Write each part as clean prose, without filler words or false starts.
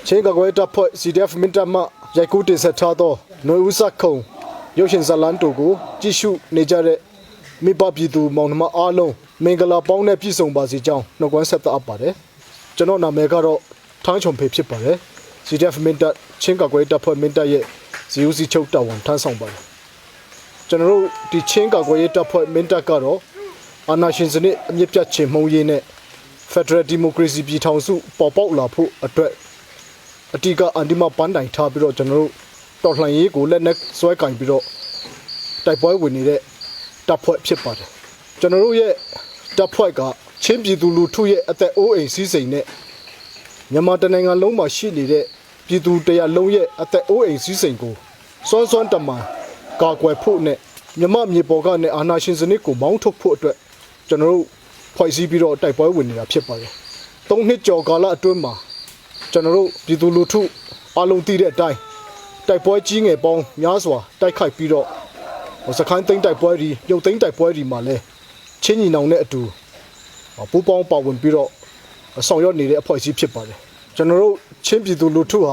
ချင်းကကွယ်တပ်ဖွဲ့ CDF မင်တမရိုက်ကူးတင်ဆက်ထားသောနှွေဦးစခုံရုပ်ရှင်ဇာတ်လမ်းတို့ကိုကြည့်ရှုနေကြတဲ့မိဘပြည်သူမောင်နှမအားလုံးမင်္ဂလာပေါင်းနဲ့ပြည့်စုံပါစေကြောင်းနှုတ်ခွန်းဆက်သအပ်ပါတယ်ကျွန်တော်နာမည်ကတော့ထန်းချုံဖေဖြစ်ပါတယ် CDF မင်တချင်းကကွယ်တပ်ဖွဲ့မင်တရဲ့ဇီယူစီချုပ်တာဝန်ထမ်းဆောင်ပါတယ်ကျွန်တော်တို့ဒီချင်းကကွယ်တပ်ဖွဲ့မင်တကတော့အာဏာရှင်စနစ်အမြင့်ပြတ်ခြင်းမှုံးရေးနဲ့ Federal Democracy ပြည်ထောင်စုပေါ်ပေါက်လာဖို့အတွက်အတိကအန်ဒီမပန်းတိုင်ထားပြီးတော့ကျွန်တော်တို့တော်လှန်ရေးကိုလက်နက်ဆွဲကင်ပြီးတော့တိုက်ပွဲဝင်နေတဲ့တပ်ဖွဲ့ဖြစ်ပါတယ်ကျွန်တော်တို့ရဲ့တပ်ဖွဲ့ကချင်းပြည်သူလူထုရဲ့အသက်အိုးအိမ်စည်းစိမ်နဲ့မြန်မာတနိုင်ငံလုံးမှာရှိနေတဲ့ပြည်သူတရားလုံးရဲ့အသက်အိုးအိမ်စည်းစိမ်ကိုစွမ်းစွမ်းတမန်ကာကွယ်ဖို့နဲ့မြန်မာမြေပေါ်ကနေအာဏာရှင်စနစ်ကိုမောင်းထုတ်ဖို့အတွက်ကျွန်တော်တို့ဖွဲ့စည်းပြီးတော့တိုက်ပွဲဝင်နေတာဖြစ်ပါတယ်၃နှစ်ကျော်ကာလအတွင်းမှာကျွန်တော်တို့ပြည်သူလူထုအလုံးသိတဲ့အတိုင်းတိုက်ပွဲကြီးငယ်ပေါင်းများစွာတိုက်ခိုက်ပြီးတော့စခိုင်းသိန်းတိုက်ပွဲတွေရုပ်သိမ်းတိုက်ပွဲတွေမှာလည်းချင်းညီနောင်နဲ့အတူပူးပေါင်းပါဝင်ပြီးတော့ဆောင်ရွက်နေတဲ့အဖွဲ့အစည်းဖြစ်ပါတယ်ကျွန်တော်တို့ချင်းပြည်သူလူထုဟ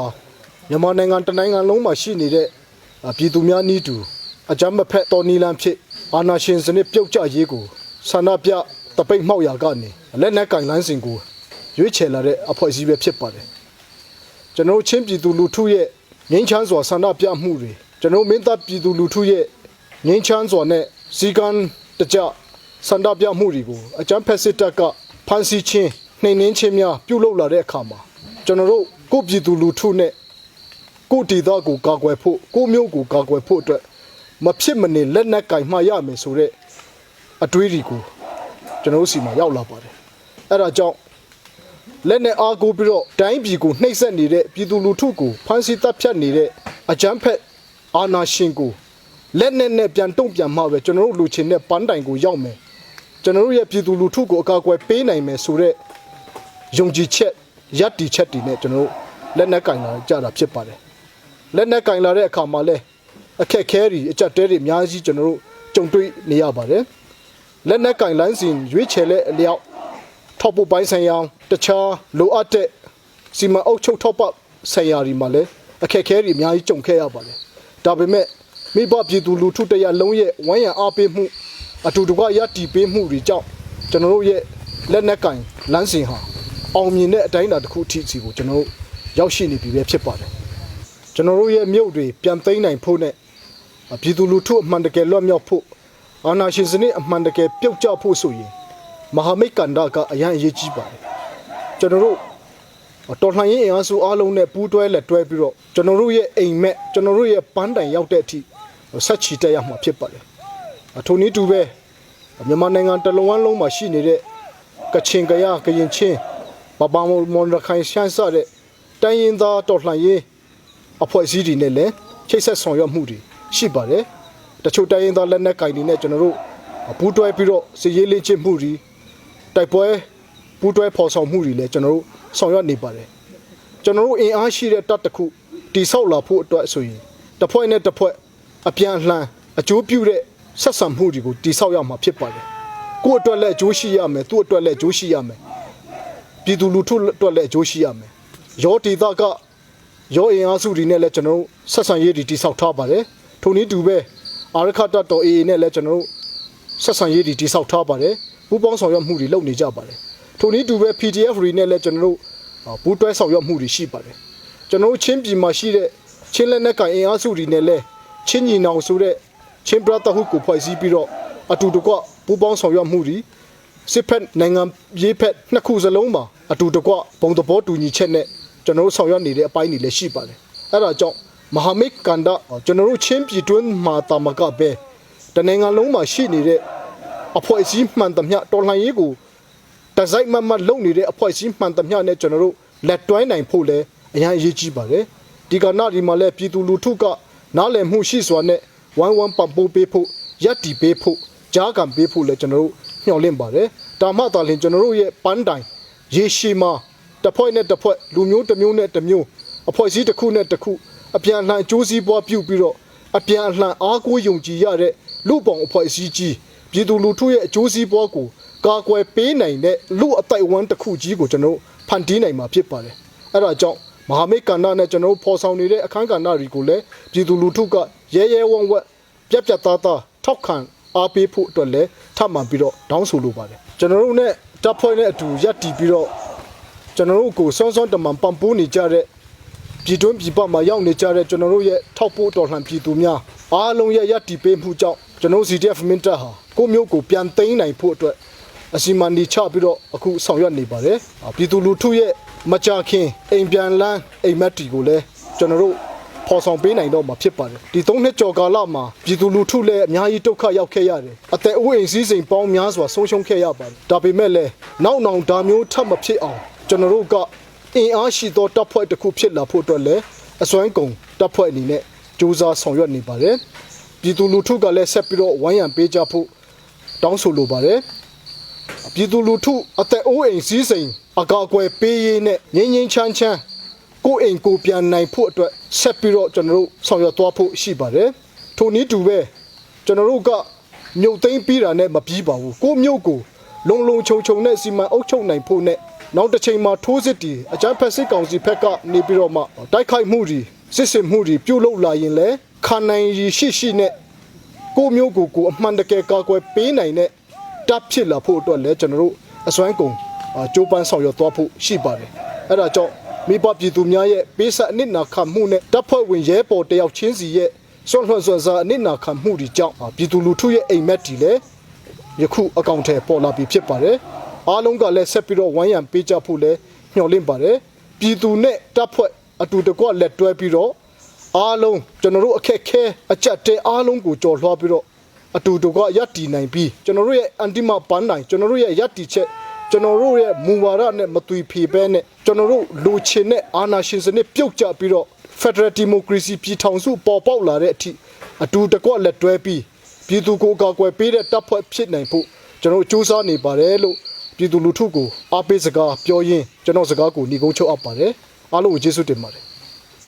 ာမြန်မာနိုင်ငံတနိုင်ငံလုံးမှာရှိနေတဲ့ပြည်သူများနည်းတူအကြမ်းမဖက်တော်နီလန်ဖြစ်အာဏာရှင်စနစ်ပြုတ်ကျရေးကိုဆန္ဒပြတပိတ်မှောက်ရာကနေလက်နက်ကင်လန်းစဉ်ကိုရွေးချယ်လာတဲ့အဖွဲ့အစည်းပဲဖြစ်ပါတယ်ကျွန်တော်ချင်းပြည်သူလူထုရဲ့ငြိမ်းချမ်းစွာဆန္ဒပြမှုတွေကျွန်တော်မင်းသားပြည်သူလူထုရဲ့ငြိမ်းချမ်းစွာနဲ့စီကံတကြဆန္ဒပြမှုတွေကိုအကြမ်းဖက်စစ်တပ်ကဖမ်းဆီးခြင်းနှိမ်နင်းခြင်းများပြုလုပ်လာတဲ့အခါမှာကျွန်တော်တို့ကိုပြည်သူလူထုနဲ့ကိုဒေသကိုကာကွယ်ဖို့ကိုမျိုးကိုကာကွယ်ဖို့အတွက်မဖြစ်မနေလက်နက်ကင်မှရမယ်ဆိုတဲ့အတွေးတွေကိုကျွန်တော်တို့စီမှာရောက်လာပါတယ်အဲ့ဒါကြောင့်လက်နဲ့အားကိုပြီးတော့တိုင်းပြည်ကိုနှိပ်စက်နေတဲ့ပြည်သူလူထုကိုဖမ်းဆီးတပ်ဖြတ်နေတဲ့အကြမ်းဖက်အာဏာရှင်ကိုလက်နဲ့ပြန်တုံ့ပြန်မှပဲကျွန်တော်တို့လူချင်းနဲ့ပန်းတိုင်ကိုရောက်မယ်ကျွန်တော်တို့ရဲ့ပြည်သူလူထုကိုအကာအကွယ်ပေးနိုင်မယ်ဆိုတဲ့ယုံကြည်ချက်ယက်တီချက်တွေနဲ့ကျွန်တော်တို့လက်နက်ကင်လာကြတာဖြစ်ပါတယ်လက်နက်ကင်လာတဲ့အခါမှာလဲအခက်ခဲတွေအကြက်တဲတွေအများကြီးကျွန်တော်တို့ကြုံတွေ့နေရပါတယ်လက်နက်ကင်လိုင်းစဉ်ရွေးချယ်တဲ့အလျောက်ထောက်ပို့ပိုင်းဆိုင်ရာတခြားလိုအပ်တဲ့စီမံအုပ်ချုပ်ထောက်ပံ့ဆိုင်ရာတွေမှာလည်းအခက်အခဲတွေအများကြီးကြုံခဲ့ရပါတယ်ဒါပေမဲ့မိဘပြည်သူလူထုတရလုံးရဲ့ဝမ်းရံအားပေးမှုအတူတကွရတည်ပေးမှုတွေကြောင့်ကျွန်တော်တို့ရဲ့လက်နက်ကင်လမ်းစဉ်ဟာအောင်မြင်တဲ့အတိုင်းအတာတစ်ခုအထိစီကိုကျွန်တော်တို့ရောက်ရှိနေပြီပဲဖြစ်ပါတယ်ကျွန်တော်တို့ရဲ့မြို့တွေပြန်သိမ်းနိုင်ဖို့နဲ့ပြည်သူလူထုအမှန်တကယ်လွတ်မြောက်ဖို့အာဏာရှင်စနစ်အမှန်တကယ်ပြုတ်ကျဖို့ဆိုရင်မဟာမိတ်ကန်ဒါကအရန်အရေးကြီးပါတယ်ကျွန်တော်တို့တော်လှန်ရေးအင်အားစုအားလုံးနဲ့ပူးတွဲလက်တွဲပြီးတော့ကျွန်တော်တို့ရဲ့အိမ်မက်ကျွန်တော်တို့ရဲ့ပန်းတိုင်ရောက်တဲ့အထိဆက်ချီတက်ရမှာဖြစ်ပါတယ်အထုံနည်းတူပဲမြန်မာနိုင်ငံတလုံးဝလုံးမှာရှိနေတဲ့ကချင်ကရကရင်ချင်းပပမွန်ရခိုင်ရှမ်းစတဲ့တိုင်းရင်းသားတော်လှန်ရေးအဖွဲ့အစည်းတွေနဲ့လည်းချိတ်ဆက်ဆောင်ရွက်မှုတွေရှိပါတယ်တချို့တိုင်းရင်းသားလက်နက်ကင်တွေနဲ့ကျွန်တော်တို့ပူးတွဲပြီးတော့စီရေးလေးချစ်မှုတွေတိုက်ပွဲပူးတွဲဖော်ဆောင်မှုတွေလည်းကျွန်တော်တို့ဆောင်ရွက်နေပါတယ်ကျွန်တော်တို့အင်အားရှိတဲ့တပ်တစ်ခုတိဆောက်လာဖို့အတွက်ဆိုရင်တစ်ဖွဲ့နဲ့တစ်ဖွဲ့အပြန်အလှန်အကျိုးပြုတဲ့ဆက်ဆံမှုတွေကိုတိဆောက်ရမှာဖြစ်ပါတယ်ကိုယ့်အတွက်လည်းအကျိုးရှိရမယ်သူ့အတွက်လည်းအကျိုးရှိရမယ်ပြည်သူလူထုအတွက်လည်းအကျိုးရှိရမယ်ရောဒေသကရောအင်အားစုတွေနဲ့လည်းကျွန်တော်တို့ဆက်ဆံရေးတွေတိဆောက်ထားပါတယ်ထိုနည်းတူပဲအာရခတတော် AA နဲ့လည်းကျွန်တော်တို့ဆက်ဆံရေးတွေတိဆောက်ထားပါတယ်ပူးပေါင်းဆောင်ရွက်မှုတွေလုပ်နေကြပါတယ်ထိုနည်းတူပဲ PDF တွေနဲ့လည်းကျွန်တော်တို့ပူးတွဲဆောင်ရွက်မှုတွေရှိပါတယ်ကျွန်တော်တို့ချင်းပြည်မှာရှိတဲ့ချင်းလက်နက်ကင်အင်အားစုတွေနဲ့လည်းချင်းညီနောင်ဆိုတဲ့ချင်းဘရသာဟုကိုဖွဲ့စည်းပြီးတော့အတူတကွပူးပေါင်းဆောင်ရွက်မှုတွေစစ်ဖက်နိုင်ငံရေးဖက်နှစ်ခုစလုံးမှာအတူတကွဘုံသဘောတူညီချက်နဲ့ကျွန်တော်တို့ဆောင်ရွက်နေတဲ့အပိုင်းတွေလည်းရှိပါတယ်အဲ့ဒါကြောင့်မဟာမိတ်ကန်ဒါကျွန်တော်တို့ချင်းပြည်တွင်းမှာတာမကပဲတနိုင်ငံလုံးမှာရှိနေတဲ့အဖွဲ့အစည်းမှန်သမျှတော်လှန်ရေးကိုတစိုက်မတ်လုံနေတဲ့အဖွဲ့အစည်းမှန်သမျှနဲ့ကျွန်တော်တို့လက်တွဲနိုင်ဖို့လည်းအရင်အရေးကြီးပါတယ်ဒီကနေ့ဒီမှာလည်းပြည်သူလူထုကနားလည်မှုရှိစွာနဲ့ဝိုင်းဝန်းပံ့ပိုးပေးဖို့ယက်တီပေးဖို့ကြားကံပေးဖို့လည်းကျွန်တော်တို့ညှော်လင့်ပါတယ်ဒါမှသာလျှင်ကျွန်တော်တို့ရဲ့ပန်းတိုင်ရေရှည်မှာတစ်ဖွဲ့နဲ့တစ်ဖွဲ့လူမျိုးတစ်မျိုးနဲ့တစ်မျိုးအဖွဲ့အစည်းတစ်ခုနဲ့တစ်ခုအပြန်အလှန်အကျိုးစီးပွားပြုပြီးတော့အပြန်အလှန်အားကိုးယုံကြည်ရတဲ့လူပောင်အဖွဲ့အစည်းကြီးပြည်သူလူထုရဲ့အကျိုးစီးပွားကိုကာကွယ်ပေးနိုင်တဲ့လူအတိုက်အဝန်းတစ်ခုကြီးကိုကျွန်တော်ဖန်တီးနိုင်မှာဖြစ်ပါတယ်အဲ့ဒါကြောင့် မဟာမိတ်ကဏ္ဍနဲ့ကျွန်တော်တို့ဖော်ဆောင်နေတဲ့အခန်းကဏ္ဍတွေကိုလည်းပြည်သူလူထုကရဲဝံ့ဝက်ပြတ်သားထောက်ခံအားပေးဖို့အတွက်လည်းထပ်မံပြီးတော့တောင်းဆိုလိုပါတယ်ကျွန်တော်တို့နဲ့တပ်ဖွဲ့နဲ့အတူရပ်တည်ပြီးတော့ကျွန်တော်တို့ကိုစွန်းတမန်ပံ့ပိုးနေကြတဲ့ပြည်တွင်းပြည်ပမှာရောက်နေကြတဲ့ကျွန်တော်တို့ရဲ့ထောက်ပို့တော်လှန်ပြည်သူများအားလုံးရဲ့ရပ်တည်ပေးမှုကြောင့်ကျွန်တော် CDF မင်းတပ်ဟာကိုမျိုးကိုပြန်သိမ်းနိုင်ဖို့အတွက်အစီအမံဒီချပြီးတော့အခုဆောင်ရွက်နေပါတယ်ပြည်သူလူထုရဲ့မကြခင်အိမ်ပြန်လန်းအိမ်မက်တီကိုလည်းကျွန်တော်တို့ဖော်ဆောင်ပေးနိုင်တော့မှာဖြစ်ပါတယ်ဒီ3နှစ်ကျော်ကာလမှာပြည်သူလူထုလည်းအများကြီးဒုက္ခရောက်ခဲ့ရတယ်အသက်အိုးအိမ်စည်းစိမ်ပေါင်းများစွာဆုံးရှုံးခဲ့ရပါတယ်ဒါပေမဲ့လည်းနောက်ဒါမျိုးထပ်မဖြစ်အောင်ကျွန်တော်တို့ကအင်အားရှိသောတပ်ဖွဲ့တစ်ခုဖြစ်လာဖို့အတွက်လည်းအစွမ်းကုန်တပ်ဖွဲ့အနေနဲ့ကြိုးစားဆောင်ရွက်နေပါတယ်ပြည်သူလူထုကလည်းဆက်ပြီးတော့ဝိုင်းရံပေးကြဖို့တောင်းဆိုလိုပါတယ်ပြည်သူလူထုအသက်အိုးအိမ်စည်းစိမ်အကာအကွယ်ပေးရေးနဲ့ငြိမ်းချမ်းကိုအိမ်ကိုပြန်နိုင်ဖို့အတွက်ဆက်ပြီးတော့ကျွန်တော်တို့ဆောင်ရွက်သွားဖို့ရှိပါတယ်ထိုနည်းတူပဲကျွန်တော်တို့ကမြုပ်သိမ်းပြီးတာနဲ့မပြီးပါဘူးကိုမြို့ကိုလုံခြုံနဲ့စီမံအုပ်ချုပ်နိုင်ဖို့နဲ့နောက်တစ်ချိန်မှာထိုးစစ်တီအကြမ်းဖက်စစ်ကောင်စီဘက်ကနေပြီးတော့မှတိုက်ခိုက်မှုတွေစစ်ဆင်မှုတွေပြုလုပ်လာရင်လည်းခံနိုင်ရရှိနဲ့ကိုမျိုးကိုအမှန်တကယ်ကာကွယ်ပေးနိုင်တဲ့တပ်ဖြစ်လာဖို့အတွက်လည်းကျွန်တော်တို့အစွမ်းကုန်ကြိုးပမ်းဆောင်ရွက်သွားဖို့ရှိပါတယ်အဲ့ဒါကြောင့်မိဘပြည်သူများရဲ့ပေးဆက်အနစ်နာခံမှုနဲ့တပ်ဖွဲ့ဝင်ရဲဘော်တယောက်ချင်းစီရဲ့စွန့်လွှတ်စွန့်စားအနစ်နာခံမှုတွေကြောင့်ပြည်သူလူထုရဲ့အိမ်မက်တီလည်းယခုအကောင့်ထဲပေါ်လာပြီးဖြစ်ပါတယ်အားလုံးကလည်းဆက်ပြီးတော့ဝိုင်းရံပေးကြဖို့လည်းညှော်လင့်ပါတယ်ပြည်သူနဲ့တပ်ဖွဲ့အတူတကွလက်တွဲပြီးတော့အားလုံးကျွန်တော်တို့အခက်ခဲအကြက်တဲအားလုံးကိုကြော်လွှားပြီးတော့အတူတကွရပ်တည်နိုင်ပြီးကျွန်တော်တို့ရဲ့အန်တီမပန်းနိုင်ကျွန်တော်တို့ရဲ့ရပ်တည်ချက်ကျွန်တော်တို့ရဲ့မူဝါဒနဲ့မသွေဖီပဲနဲ့ကျွန်တော်တို့လူချင်းနဲ့အာဏာရှင်စနစ်ပြုတ်ကျပြီးတော့ Federal Democracy ပြည်ထောင်စုပေါ်ပေါက်လာတဲ့အထိအတူတကွလက်တွဲပြီးပြည်သူကိုကာကွယ်ပေးတဲ့တပ်ဖွဲ့ဖြစ်နိုင်ဖို့ကျွန်တော်စူးစမ်းနေပါတယ်လို့ပြည်သူလူထုကိုအားပေးစကားပြောရင်းကျွန်တော်စကားကိုညီကုန်းချုပ်အပ်ပါတယ်အားလုံးကိုကျေးဇူးတင်ပါတယ်